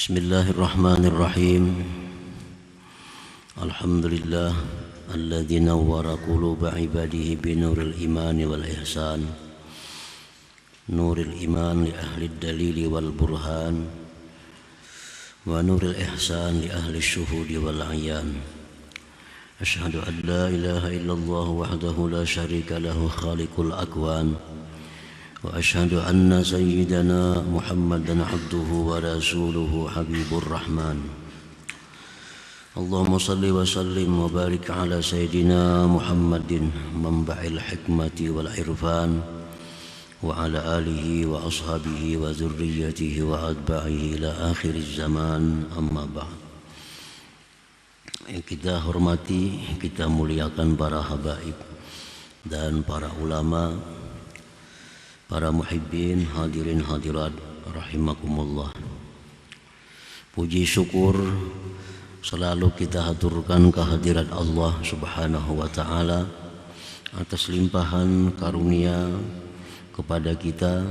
Bismillahirrahmanirrahim. Alhamdulillah alladzi nawwara quluba ibadihi binuril imani wal ihsan. Nuril iman li ahli dalili wal burhan wa nuril ihsan li ahli syuhudi wal ayan. Asyhadu an la ilaha illallah wahdahu la syarika lahu khaliqul akwan. وأشهد أن سيدنا محمدا عبده ورسوله حبيب الرحمن. اللهم صل وسلم وبارك على سيدنا محمد منبع الحكمة والعرفان وعلى آله وأصحابه وذريته وأتباعه إلى آخر الزمان. أما بعد. Kita hormati, kita muliakan para habaib dan para ulama, para muhibbin, hadirin hadirat rahimakumullah. Puji syukur selalu kita haturkan kehadirat Allah Subhanahu wa taala atas limpahan karunia kepada kita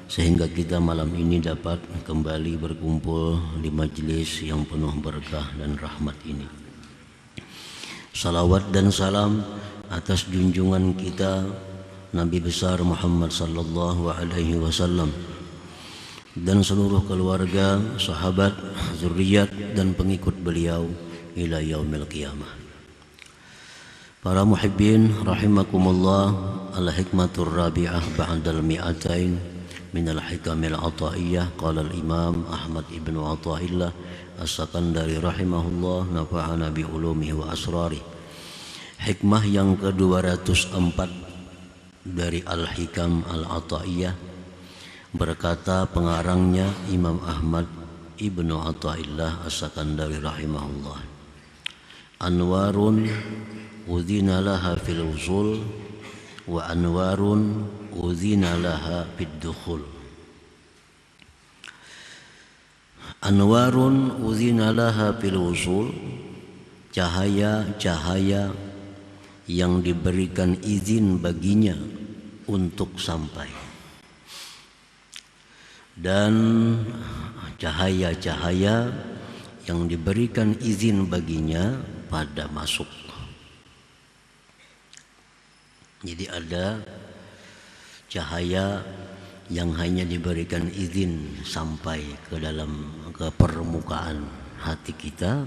sehingga kita malam ini dapat kembali berkumpul di majelis yang penuh berkah dan rahmat ini. Salawat dan salam atas junjungan kita Nabi besar Muhammad sallallahu alaihi wasallam dan seluruh keluarga, sahabat, zuriat dan pengikut beliau ila yaumil qiyamah. Para muhibbin rahimakumullah, al-hikmatur rabi'ah ba'dal mi'atain min al-hikamil ataiyah. Qala al-imam Ahmad ibn Athaillah as-Sakandari rahimahullah, nafa'ana bi ulumihi wa asrari. Hikmah yang ke-204 dari Al-Hikam Al-Ataiyah, berkata pengarangnya Imam Ahmad Ibnu Athaillah As-Sakandari rahimahullah, anwarun udhina laha fil usul wa anwarun udhina laha fid dukhul. Anwarun udhina laha fil usul, cahaya-cahaya yang diberikan izin baginya untuk sampai, dan cahaya-cahaya yang diberikan izin baginya pada masuk. Jadi ada cahaya yang hanya diberikan izin sampai ke permukaan hati kita.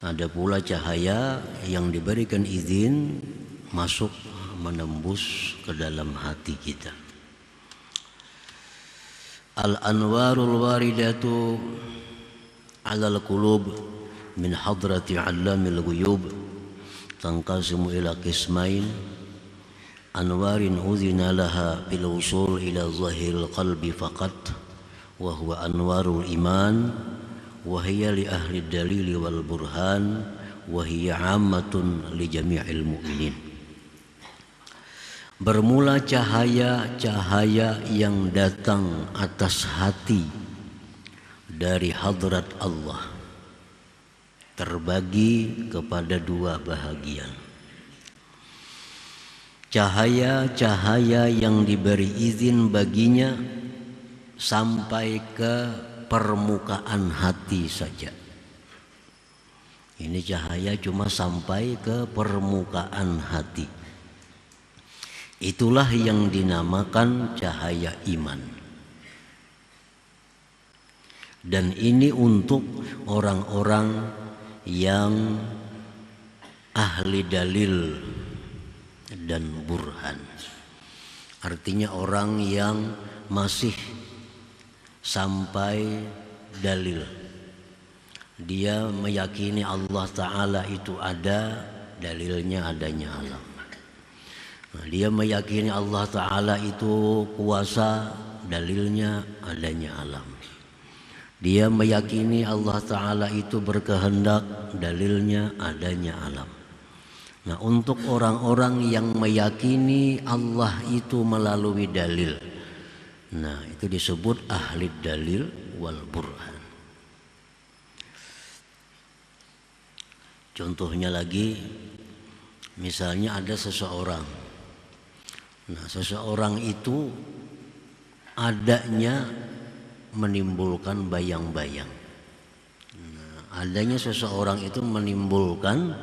Ada pula cahaya yang diberikan izin masuk menembus ke dalam hati kita. Al-anwarul waridatu 'alal qulub min hadrati 'allamil ghuyub tanqasimu ila qismain. Anwarin udhina laha bil wusul ila zahiril qalbi faqat wa huwa anwarul iman wa hiya li ahli dalili wal burhan wa hiya 'ammatun li jami'il mu'minin. Bermula cahaya-cahaya yang datang atas hati dari hadrat Allah terbagi kepada dua bahagian. Cahaya-cahaya yang diberi izin baginya sampai ke permukaan hati saja. Ini cahaya cuma sampai ke permukaan hati. Itulah yang dinamakan cahaya iman. Dan ini untuk orang-orang yang ahli dalil dan burhan. Artinya orang yang masih sampai dalil. Dia meyakini Allah Ta'ala itu ada, dalilnya adanya alam. Dia meyakini Allah Ta'ala itu kuasa, dalilnya adanya alam. Dia meyakini Allah Ta'ala itu berkehendak, dalilnya adanya alam. Nah, untuk orang-orang yang meyakini Allah itu melalui dalil, nah itu disebut ahli dalil wal burhan. Contohnya lagi, misalnya ada seseorang. Nah, seseorang itu adanya menimbulkan bayang-bayang. adanya seseorang itu menimbulkan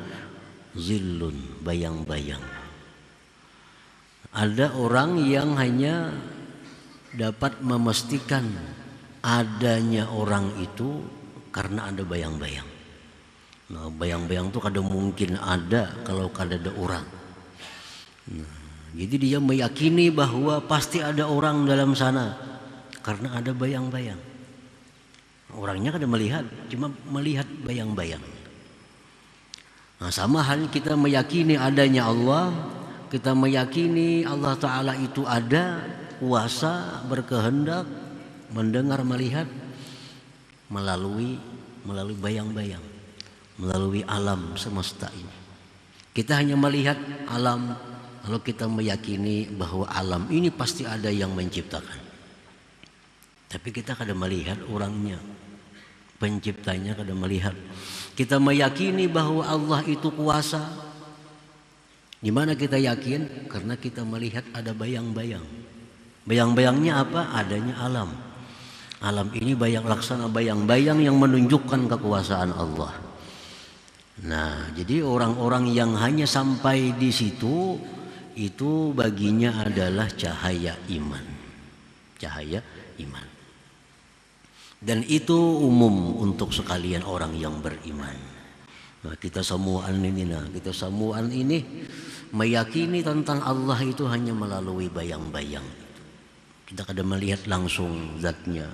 zillun, bayang-bayang. Ada orang yang hanya dapat memastikan adanya orang itu karena ada bayang-bayang. Nah, bayang-bayang itu kada mungkin ada kalau kada ada orang. Nah, jadi dia meyakini bahwa pasti ada orang dalam sana karena ada bayang-bayang. Orangnya kada melihat, cuma melihat bayang-bayang. Nah, sama halnya kita meyakini adanya Allah, kita meyakini Allah Ta'ala itu ada, kuasa, berkehendak, mendengar, melihat melalui bayang-bayang, melalui alam semesta ini. Kita hanya melihat alam, lalu kita meyakini bahwa alam ini pasti ada yang menciptakan. Tapi kita kada melihat orangnya, penciptanya kada melihat. Kita meyakini bahwa Allah itu kuasa. Di mana kita yakin? Karena kita melihat ada bayang-bayang. Bayang-bayangnya apa? Adanya alam. Alam ini laksana bayang-bayang yang menunjukkan kekuasaan Allah. Nah, jadi orang-orang yang hanya sampai di situ, itu baginya adalah cahaya iman. Cahaya iman. Dan itu umum untuk sekalian orang yang beriman. Nah, kita semuaan ini meyakini tentang Allah itu hanya melalui bayang-bayang. Kita kada melihat langsung zatnya,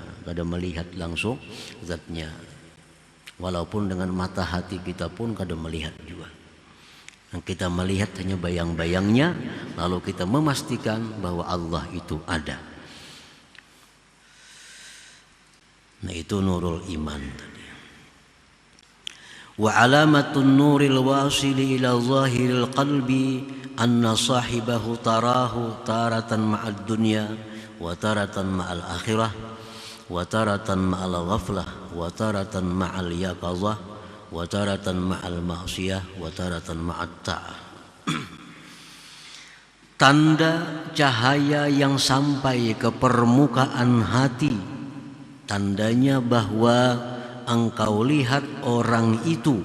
walaupun dengan mata hati kita pun kada melihat juga. Yang kita melihat hanya bayang-bayangnya, lalu kita memastikan bahwa Allah itu ada. Nah, itu nurul iman tadi. Wa alamatun nuril wasili ila zahiril qalbi anna sahibahu tarahu taratan ma'ad dunya wa taratan ma'al akhirah wa taratan ma'al ghaflah wa taratan ma'al yaqazah wa taratan ma'al ma'siyah wa taratan ma'at ta'ah. Tanda cahaya yang sampai ke permukaan hati, tandanya bahwa engkau lihat orang itu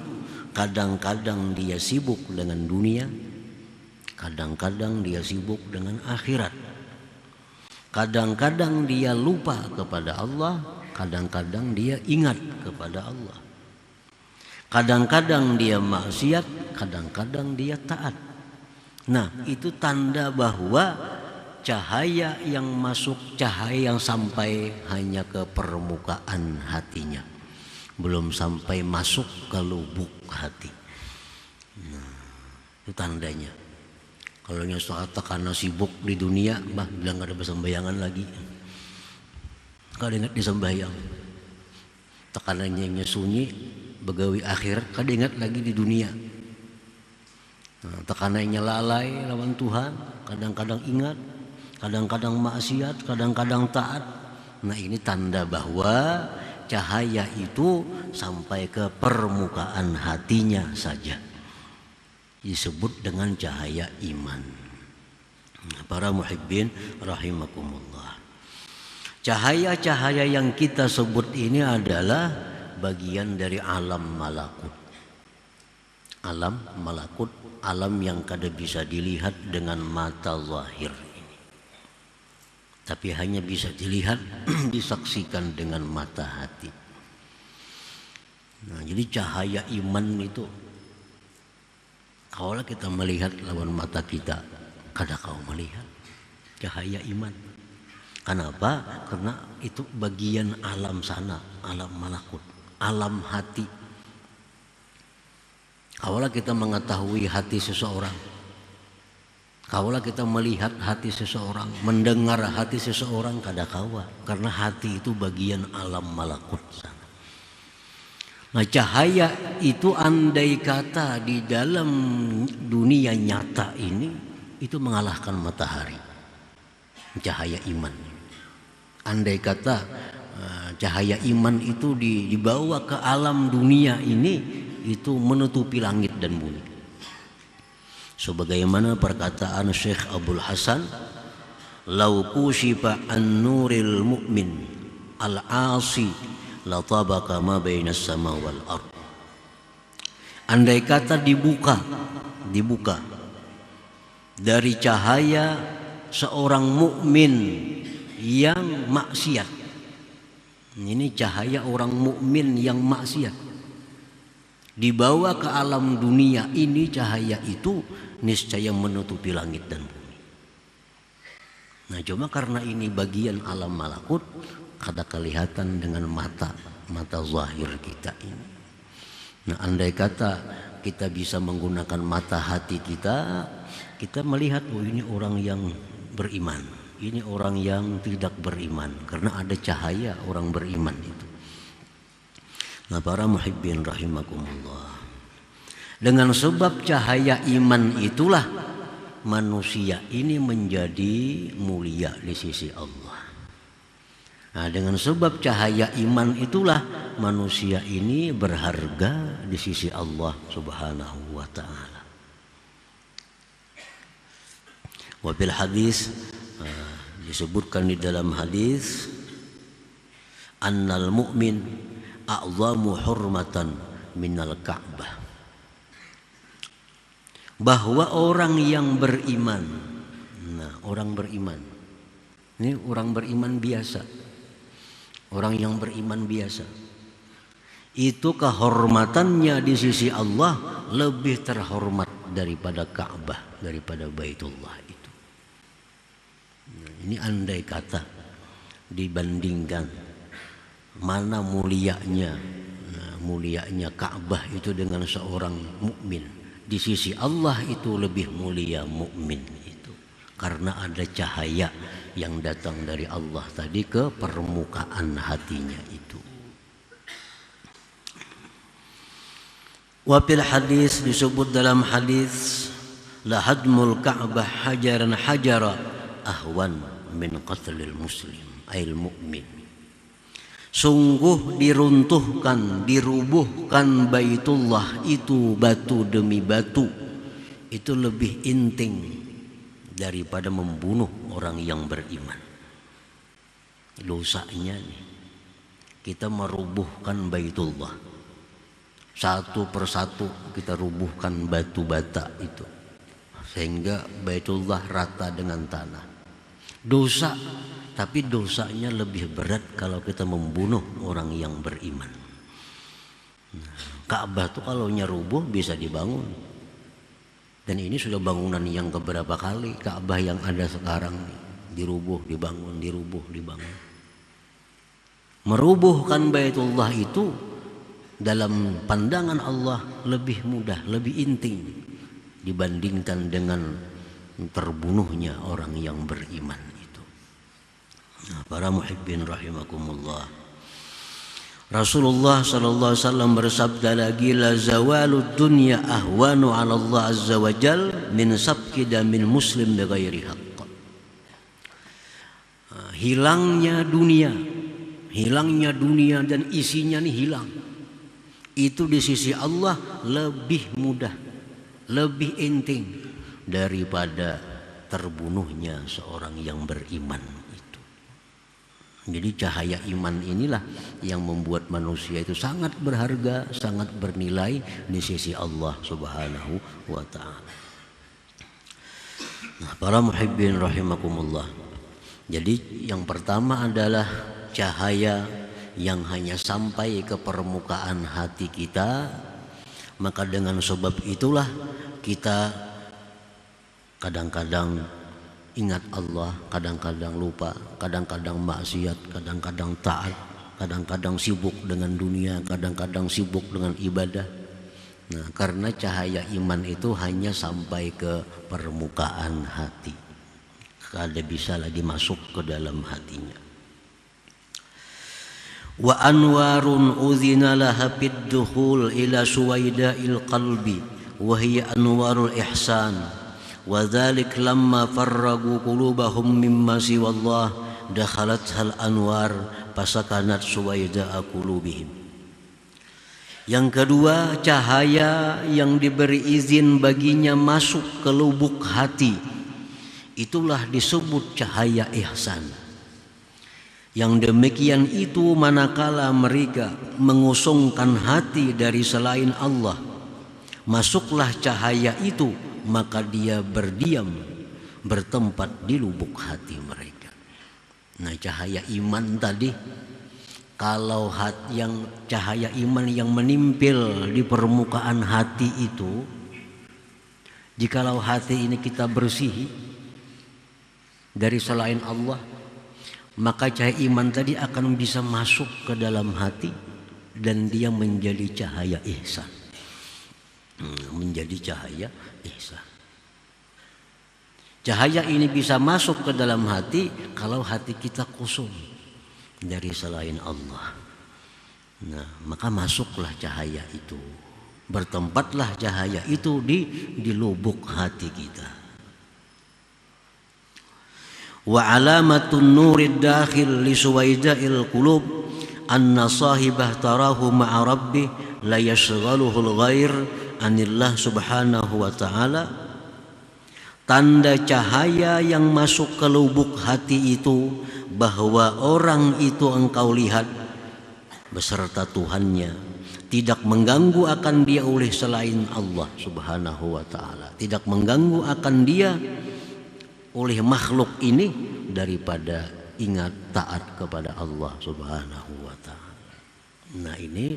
kadang-kadang dia sibuk dengan dunia, kadang-kadang dia sibuk dengan akhirat. Kadang-kadang dia lupa kepada Allah, kadang-kadang dia ingat kepada Allah. Kadang-kadang dia maksiat, kadang-kadang dia taat. Nah, itu tanda bahwa cahaya yang masuk, cahaya yang sampai hanya ke permukaan hatinya, belum sampai masuk ke lubuk hati. Nah, itu tandanya. Kalau yang kata karena sibuk di dunia, bilang gak ada bersembayangan lagi, kada ingat disembayang. Tekanannya sunyi, begawi akhir, kada ingat lagi di dunia. Nah, tekanannya lalai lawan Tuhan, kadang-kadang ingat, kadang-kadang maksiat, kadang-kadang taat. Nah, ini tanda bahwa cahaya itu sampai ke permukaan hatinya saja, disebut dengan cahaya iman. Para muhibbin rahimakumullah, cahaya-cahaya yang kita sebut ini adalah bagian dari alam malakut. Alam malakut, alam yang kada bisa dilihat dengan mata zahir ini, tapi hanya bisa dilihat disaksikan dengan mata hati. Nah, jadi cahaya iman itu kalau kita melihat lawan mata kita, kada kau melihat cahaya iman. Kenapa? Karena itu bagian alam sana, alam malakut, alam hati. Kalau kita mengetahui hati seseorang, kalau kita melihat hati seseorang, mendengar hati seseorang, kada kawa, karena hati itu bagian alam malakut sana. Nah, cahaya itu andai kata di dalam dunia nyata ini itu mengalahkan matahari. Cahaya iman. Andai kata cahaya iman itu dibawa ke alam dunia ini, itu menutupi langit dan bumi. Sebagaimana perkataan Syekh Abdul Hasan, "Lau kushifa an-nuril mu'min al-'asi la tabaqa ma bainas sama wal ard." Andai kata dibuka dari cahaya seorang mukmin yang maksiat. Ini cahaya orang mukmin yang maksiat. Dibawa ke alam dunia ini, cahaya itu niscaya menutupi langit dan bumi. Nah, cuma karena ini bagian alam malakut, kada kelihatan dengan mata zahir kita ini. Nah, andai kata kita bisa menggunakan mata hati kita, kita melihat, oh ini orang yang beriman, ini orang yang tidak beriman, karena ada cahaya orang beriman itu. Nah, para muhibbin rahimakumullah, dengan sebab cahaya iman itulah manusia ini menjadi mulia di sisi Allah. Nah, dengan sebab cahaya iman itulah manusia ini berharga di sisi Allah Subhanahu wa ta'ala. Wabil hadis, disebutkan di dalam hadis, annal mu'min a'zamu hurmatan minal Ka'bah, bahwa orang yang beriman, nah orang beriman, ini orang beriman biasa, orang yang beriman biasa, itu kehormatannya di sisi Allah lebih terhormat daripada Ka'bah, daripada Baitullah itu. Nah, ini andai kata dibandingkan mana mulianya, nah, mulianya Ka'bah itu dengan seorang mukmin, di sisi Allah itu lebih mulia mukmin itu, karena ada cahaya yang datang dari Allah tadi ke permukaan hatinya itu. Wa fil hadis, disebut dalam hadis, la hadmul Ka'bah hajaran hajara ahwan min qatlil muslim ail mu'min. Sungguh diruntuhkan, dirubuhkan Baitullah itu batu demi batu, itu lebih inting daripada membunuh orang yang beriman. Dosanya nih, kita merubuhkan Baitullah, satu persatu kita rubuhkan batu bata itu, sehingga Baitullah rata dengan tanah. Dosa, tapi dosanya lebih berat kalau kita membunuh orang yang beriman. Ka'bah tuh kalau nyerubuh bisa dibangun. Dan ini sudah bangunan yang keberapa kali Ka'bah yang ada sekarang nih, dirubuh, dibangun, dirubuh, dibangun. Merubuhkan Baitullah itu dalam pandangan Allah lebih mudah, lebih intim dibandingkan dengan terbunuhnya orang yang beriman. Nah, para muhibbin rahimakumullah, Rasulullah sallallahu alaihi wasallam bersabda lagi, la zawalud dunya ahwanu 'ala Allah azza wa jal min sabqi damil muslim bighairi haqq. Hilangnya dunia dan isinya nih hilang, itu di sisi Allah lebih mudah, lebih intim daripada terbunuhnya seorang yang beriman. Jadi cahaya iman inilah yang membuat manusia itu sangat berharga, sangat bernilai di sisi Allah Subhanahu wa ta'ala. Nah, para muhibbin rahimakumullah, jadi yang pertama adalah cahaya yang hanya sampai ke permukaan hati kita. Maka dengan sebab itulah kita kadang-kadang ingat Allah, kadang-kadang lupa, kadang-kadang maksiat, kadang-kadang taat, kadang-kadang sibuk dengan dunia, kadang-kadang sibuk dengan ibadah. Nah, karena cahaya iman itu hanya sampai ke permukaan hati, kada bisa lagi masuk ke dalam hatinya. Wa anwarun udhina laha fid dukhul ila suwaida'il qalbi wa hiya anwarul ihsan. وذلك لما فرقوا قلوبهم مما سوى الله دخلتها الأنوار فسكنت سويداء قلوبهم. Yang kedua, cahaya yang diberi izin baginya masuk ke lubuk hati, itulah disebut cahaya ihsan. Yang demikian itu manakala mereka mengosongkan hati dari selain Allah, Masuklah cahaya itu, maka dia berdiam, bertempat di lubuk hati mereka. Nah, cahaya iman tadi, kalau yang cahaya iman yang menimpil di permukaan hati itu, jikalau hati ini kita bersihi dari selain Allah, maka cahaya iman tadi akan bisa masuk ke dalam hati dan dia menjadi cahaya ihsan. Menjadi cahaya ihsan. Cahaya ini bisa masuk ke dalam hati kalau hati kita kosong dari selain Allah. Nah, maka masuklah cahaya itu. Bertempatlah cahaya itu di lubuk hati kita. Wa alamatun nurid dakhil li suwaida'il qulub anna sahibah tarahu ma'a rabbih la yashghaluhu al-ghair anillah subhanahu wa ta'ala. Tanda cahaya yang masuk ke lubuk hati itu bahwa orang itu engkau lihat beserta Tuhannya tidak mengganggu akan dia oleh selain Allah subhanahu wa ta'ala, tidak mengganggu akan dia oleh makhluk ini daripada ingat taat kepada Allah subhanahu wa ta'ala. Nah, ini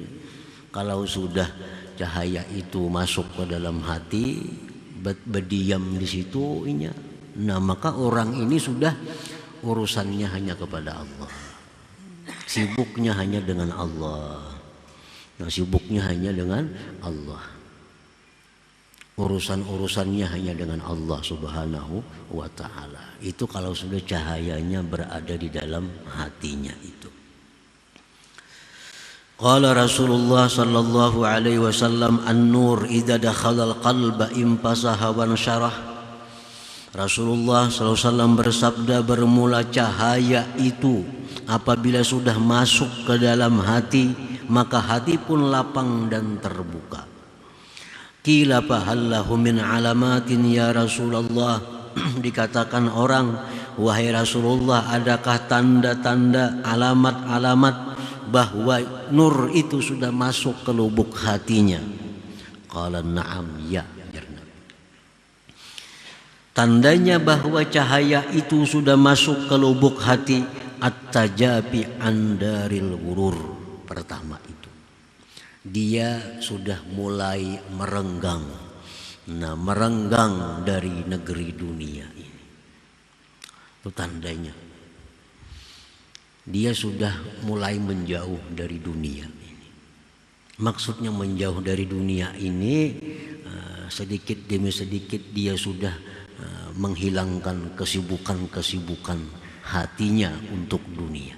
kalau sudah cahaya itu masuk ke dalam hati, berdiam di situ, nah maka orang ini sudah urusannya hanya kepada Allah, sibuknya hanya dengan Allah. Nah, sibuknya hanya dengan Allah, urusannya hanya dengan Allah subhanahu wa ta'ala. Itu kalau sudah cahayanya berada di dalam hatinya itu. Qala Rasulullah sallallahu alaihi wasallam, an-nur idza dakhala al-qalba impasaha wa syarah. Rasulullah sallallahu alaihi wasallam bersabda, bermula cahaya itu apabila sudah masuk ke dalam hati, maka hati pun lapang dan terbuka. Qila fahallahu min alamatin ya Rasulullah. Dikatakan orang, wahai Rasulullah, adakah tanda-tanda, alamat-alamat bahwa nur itu sudah masuk ke lubuk hatinya? Qala na'am, ya. Tandanya bahwa cahaya itu sudah masuk ke lubuk hati, at-tajabi andaril ghurur. Pertama itu, dia sudah mulai merenggang. Nah, merenggang dari negeri dunia ini. Itu tandanya. Dia sudah mulai menjauh dari dunia ini. Maksudnya menjauh dari dunia ini, sedikit demi sedikit dia sudah menghilangkan kesibukan-kesibukan hatinya untuk dunia.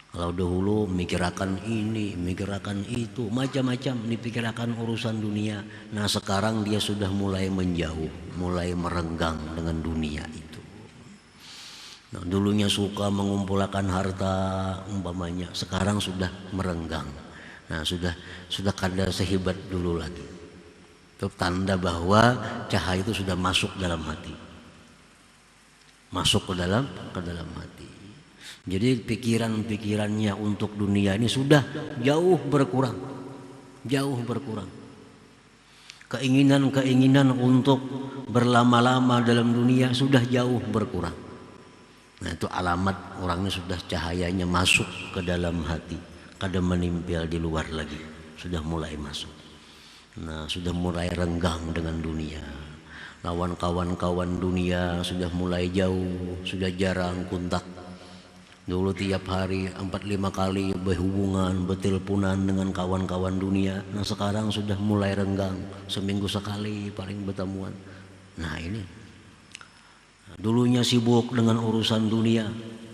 Kalau dahulu mikirakan ini, mikirakan itu, macam-macam dipikirkan urusan dunia. Nah, sekarang dia sudah mulai menjauh, mulai merenggang dengan dunia itu. Nah, dulunya suka mengumpulkan harta umpamanya, sekarang sudah merenggang. Nah, sudah kada sehebat dulu lagi. Itu tanda bahwa cahaya itu sudah masuk dalam hati. Masuk ke dalam hati. Jadi pikiran-pikirannya untuk dunia ini sudah jauh berkurang. Jauh berkurang. Keinginan-keinginan untuk berlama-lama dalam dunia sudah jauh berkurang. Nah, itu alamat orangnya sudah cahayanya masuk ke dalam hati, kada menimpil di luar lagi, sudah mulai masuk. Nah, sudah mulai renggang dengan dunia. Lawan kawan-kawan dunia sudah mulai jauh, sudah jarang kontak. Dulu tiap hari 4-5 kali berhubungan, berteleponan dengan kawan-kawan dunia. Nah, sekarang sudah mulai renggang, seminggu sekali paling bertemuan. Nah, ini dulunya sibuk dengan urusan dunia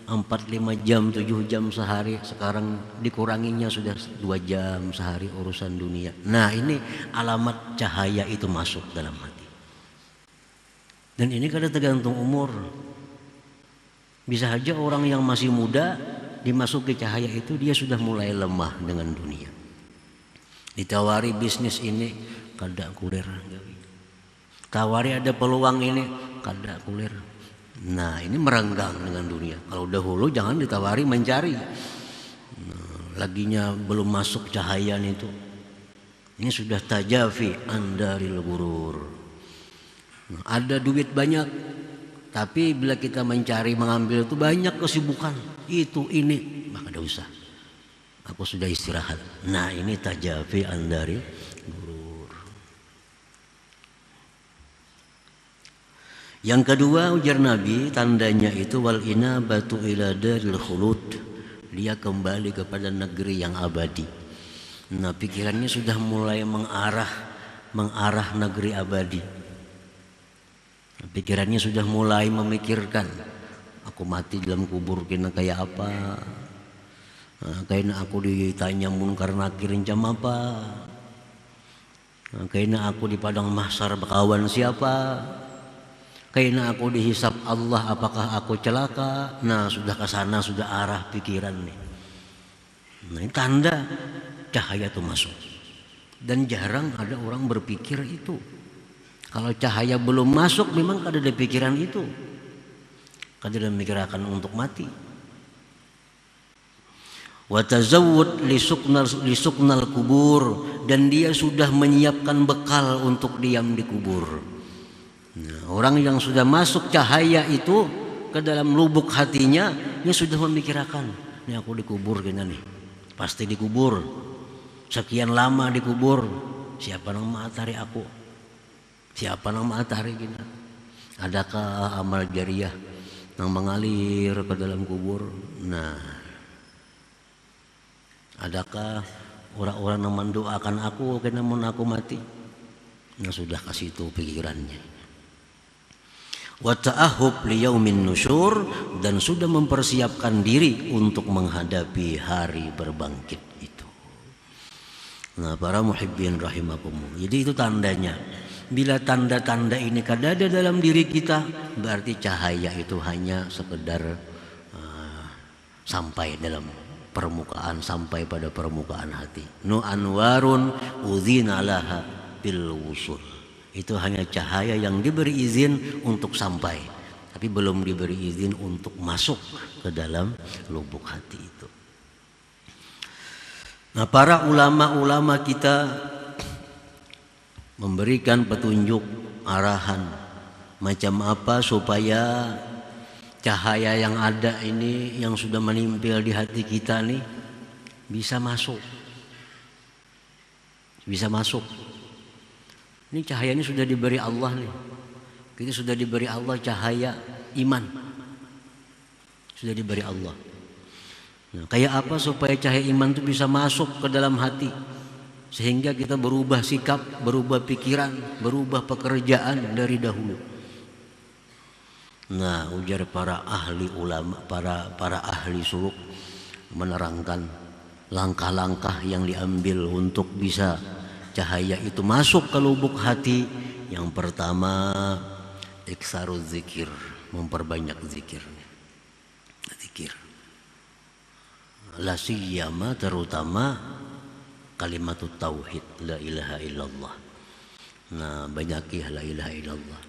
4-5 jam, 7 jam sehari, sekarang dikuranginya sudah 2 jam sehari urusan dunia. Nah, ini alamat cahaya itu masuk dalam hati. Dan ini kada tergantung umur. Bisa saja orang yang masih muda dimasuki cahaya itu dia sudah mulai lemah dengan dunia. Ditawari bisnis ini kada kulir. Tawari ada peluang ini kada kulir. Nah, ini merenggang dengan dunia. Kalau dahulu jangan ditawari mencari. Nah, laginya belum masuk cahaya itu. Ini sudah tajafi andaril gurur. Nah, ada duit banyak, tapi bila kita mencari mengambil itu banyak kesibukan. Itu ini, maka tidak usah. Aku sudah istirahat. Nah ini tajafi andaril gurur. Yang kedua ujar Nabi, tandanya itu wal inabatu ila daril khulud. Dia kembali kepada negeri yang abadi. Nah pikirannya sudah mulai mengarah negeri abadi. Pikirannya sudah mulai memikirkan, aku mati dalam kubur kena kayak apa, kayaknya aku ditanya munkar nakir jam apa, kayaknya aku di padang mahsyar bakawan siapa, kayaknya aku dihisap Allah apakah aku celaka. Nah sudah ke sana, sudah arah pikiran nih. Nah ini tanda cahaya itu masuk. Dan jarang ada orang berpikir itu. Kalau cahaya belum masuk memang kada ada pikiran itu. Kada ada memikirkan untuk mati. Wa tazawwud li suknal kubur, dan dia sudah menyiapkan bekal untuk diam di kubur. Nah, orang yang sudah masuk cahaya itu ke dalam lubuk hatinya, dia sudah memikirkan, ini aku dikubur kena nih. Pasti dikubur. Sekian lama dikubur, siapa nang matahari aku? Siapa nang matahari gini? Adakah amal jariah yang mengalir ke dalam kubur? Nah, adakah orang-orang yang mendoakan aku kena mun aku mati? Nah sudah kasih itu pikirannya. Wa ta'ahub li yaumin nusyur, dan sudah mempersiapkan diri untuk menghadapi hari berbangkit itu. Nah para muhibbin rahimakumullah, jadi itu tandanya. Bila tanda-tanda ini kada ada dalam diri kita, berarti cahaya itu hanya sekedar sampai dalam permukaan, sampai pada permukaan hati. Nu anwarun udzina laha bil wusul. Itu hanya cahaya yang diberi izin untuk sampai, tapi belum diberi izin untuk masuk ke dalam lubuk hati itu. Nah para ulama-ulama kita memberikan petunjuk arahan macam apa supaya cahaya yang ada ini yang sudah menimpil di hati kita nih bisa masuk. Bisa masuk. Ini cahaya ini sudah diberi Allah nih. Kita sudah diberi Allah cahaya iman. Sudah diberi Allah. Nah, kayak apa supaya cahaya iman itu bisa masuk ke dalam hati, sehingga kita berubah sikap, berubah pikiran, berubah pekerjaan dari dahulu. Nah, ujar para ahli ulama, para ahli suluk menerangkan langkah-langkah yang diambil untuk bisa cahaya itu masuk ke lubuk hati. Yang pertama, iksaruz zikir, memperbanyak zikir. Zikir. La siyama, terutama kalimat tauhid, la ilaha illallah. Nah, banyakilah la ilaha illallah.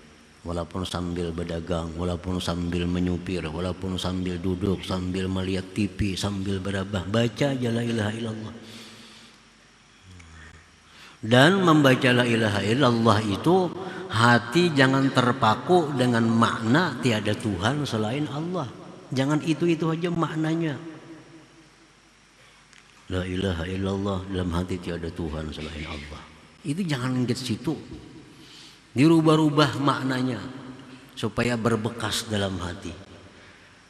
Walaupun sambil berdagang, walaupun sambil menyupir, walaupun sambil duduk, sambil melihat TV, sambil berabah, baca aja la ilaha illallah. Dan membaca la ilaha illallah itu hati jangan terpaku dengan makna tiada Tuhan selain Allah. Jangan itu aja maknanya. La ilaha illallah, dalam hati tiada Tuhan selain Allah. Itu jangan ke situ. Dirubah-rubah maknanya supaya berbekas dalam hati.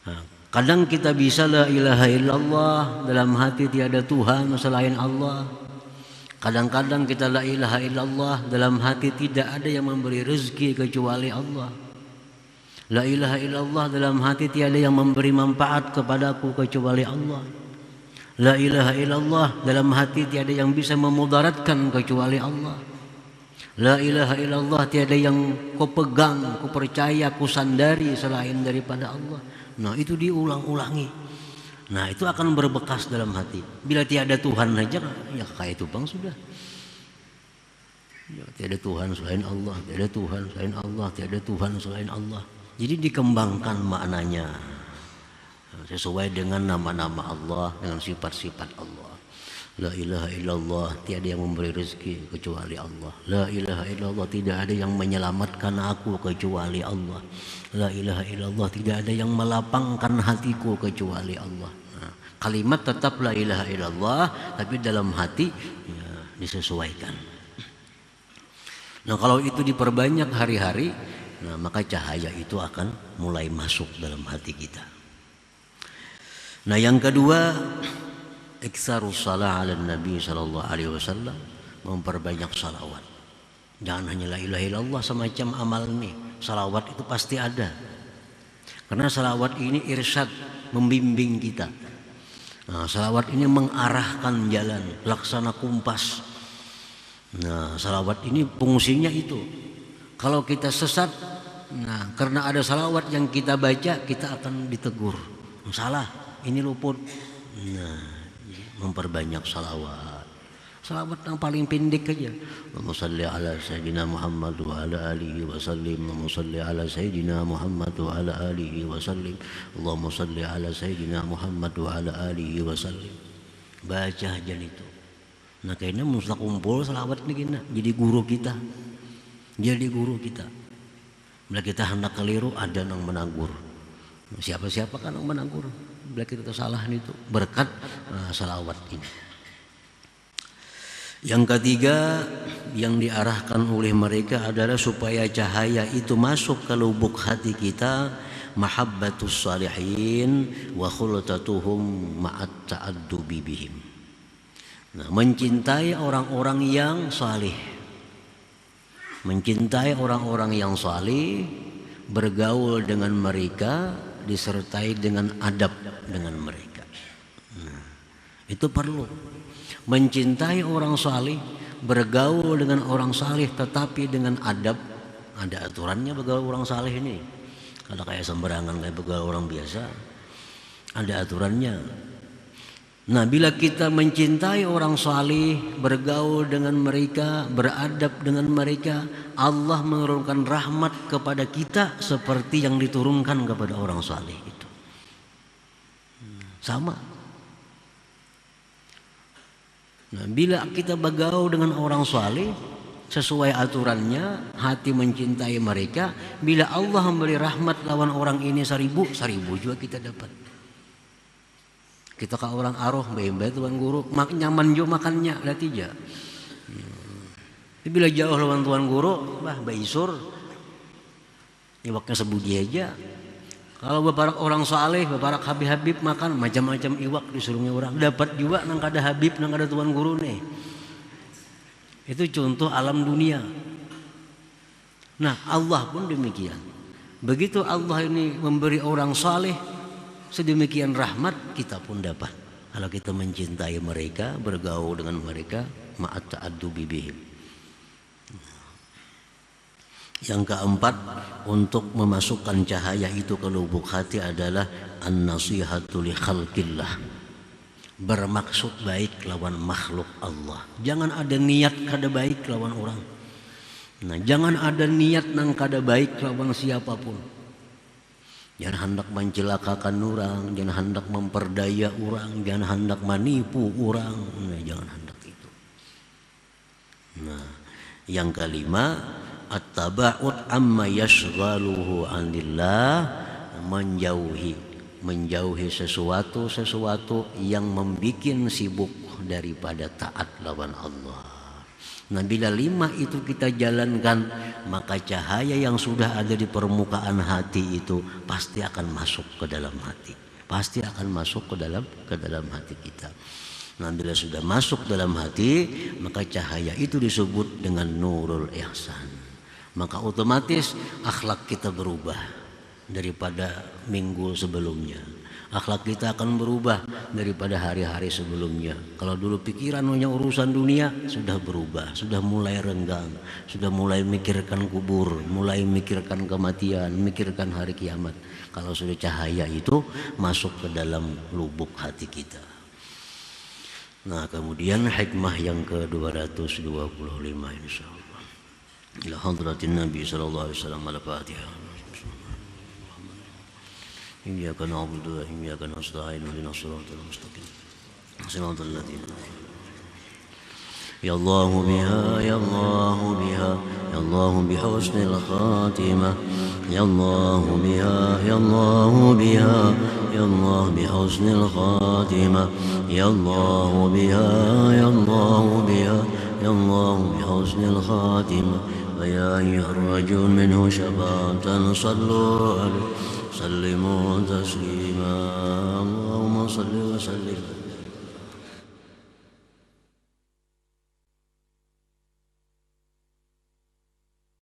Nah, kadang kita bisa la ilaha illallah, dalam hati tiada Tuhan selain Allah. Kadang-kadang kita la ilaha illallah, dalam hati tidak ada yang memberi rezeki kecuali Allah. La ilaha illallah, dalam hati tiada yang memberi manfaat kepadaku kecuali Allah. La ilaha illallah, dalam hati tiada yang bisa memudaratkan kecuali Allah. La ilaha illallah, tiada yang kau pegang, kau percaya, kau sandari selain daripada Allah. Nah itu diulang-ulangi. Nah itu akan berbekas dalam hati. Bila tiada Tuhan saja, ya kayak itu bang sudah. Ya, tiada Tuhan selain Allah, tiada Tuhan selain Allah, tiada Tuhan selain Allah. Jadi dikembangkan maknanya sesuai dengan nama-nama Allah, dengan sifat-sifat Allah. La ilaha illallah, tiada yang memberi rezeki kecuali Allah. La ilaha illallah, tidak ada yang menyelamatkan aku kecuali Allah. La ilaha illallah, tidak ada yang melapangkan hatiku kecuali Allah. Nah, kalimat tetap la ilaha illallah, tapi dalam hati ya, disesuaikan. Nah, kalau itu diperbanyak hari-hari, nah maka cahaya itu akan mulai masuk dalam hati kita. Nah, yang kedua, iksarus salah ala Nabi sallallahu alaihi wasallam, memperbanyak salawat. Jangan hanya la ilaha illallah semacam amal nih. Salawat itu pasti ada. Karena salawat ini irsyad, membimbing kita. Nah, salawat ini mengarahkan jalan, laksana kumpas. Nah, salawat ini fungsinya itu. Kalau kita sesat, nah karena ada salawat yang kita baca, kita akan ditegur. Salah, ini luput. Nah, memperbanyak salawat. Salawat yang paling pendek aja. Allahumma shalli ala sayyidina Muhammad wa ala alihi wa sallim. Allahumma shalli ala sayyidina Muhammad wa ala alihi wa sallim. Allahumma shalli ala sayyidina Muhammad wa ala alihi wa sallim. Baca aja itu. Nah, kayaknya mesti kumpul salawat nih kena. Jadi guru kita. Jadi guru kita. Bila kita hendak keliru, ada yang menegur. Siapa-siapa kan yang menegur. Bila kita salah itu berkat salawat ini. Yang ketiga yang diarahkan oleh mereka adalah supaya cahaya itu masuk ke lubuk hati kita, mahabbatus salihin wa khultatuhum ma'at ta'addubi bihim. Nah, mencintai orang-orang yang salih. Mencintai orang-orang yang salih, bergaul dengan mereka, disertai dengan adab dengan mereka. Nah, itu perlu. Mencintai orang salih, bergaul dengan orang salih, tetapi dengan adab. Ada aturannya bergaul orang salih ini. Kalau kayak sembarangan kayak bergaul orang biasa, ada aturannya. Nah, bila kita mencintai orang salih, bergaul dengan mereka, beradab dengan mereka, Allah menurunkan rahmat kepada kita seperti yang diturunkan kepada orang salih itu. Sama. Nah, bila kita bergaul dengan orang saleh sesuai aturannya, hati mencintai mereka, bila Allah memberi rahmat lawan orang ini 1000 juga kita dapat. Kita ke orang aroh, mbak tuan guru, nyaman juga makannya, ada tiga. Bila jauh lawan tuan guru, mbak isur, iwaknya sebudi aja. Kalau beberapa orang saleh, beberapa habib makan macam-macam iwak disuruhnya orang, dapat juga nang kada habib, nang kada tuan guru nih. Itu contoh alam dunia. Nah, Allah pun demikian. Begitu Allah ini memberi orang saleh sedemikian rahmat, kita pun dapat. Kalau kita mencintai mereka, bergaul dengan mereka, ma'at ta'addubi bihim. Yang keempat, untuk memasukkan cahaya itu ke lubuk hati adalah an-nasihatu li khalqillah. Bermaksud baik lawan makhluk Allah. Jangan ada niat kada baik lawan orang. Nah, jangan ada niat nang kada baik lawan siapapun. Jangan hendak mencelakakan orang, jangan hendak memperdaya orang, jangan hendak menipu orang. Nah, jangan hendak itu. Nah, yang kelima, at-taba'ud amma yashghaluhu 'anillah, menjauhi sesuatu yang membikin sibuk daripada taat lawan Allah. Nah, bila 5 itu kita jalankan, maka cahaya yang sudah ada di permukaan hati itu pasti akan masuk ke dalam hati. Pasti akan masuk ke dalam hati kita. Nah, bila sudah masuk dalam hati, maka cahaya itu disebut dengan nurul ihsan. Maka otomatis akhlak kita berubah daripada minggu sebelumnya. Akhlak kita akan berubah daripada hari-hari sebelumnya. Kalau dulu pikiran hanya urusan dunia, sudah berubah, sudah mulai renggang, sudah mulai mikirkan kubur, mulai mikirkan kematian, mikirkan hari kiamat. Kalau sudah cahaya itu masuk ke dalam lubuk hati kita. Nah, kemudian hikmah yang ke-225 insyaallah. Ila hadratin Nabi sallallahu alaihi wasallam, al-Fatihah. Iyyaka na'budu wa iyyaka nasta'in, ihdinas siratal mustaqim. Shiratal ladzina يا الله بها يا الله بها يا الله بحسن الخاتمة يا الله بها يا الله بها يا الله بحسن الخاتمة يا الله بها يا الله بها يا الله بحسن الخاتمة ويا أيها الرجل منه شفاعة صلوا عليه سلموا تسليما اللهم صل وسلم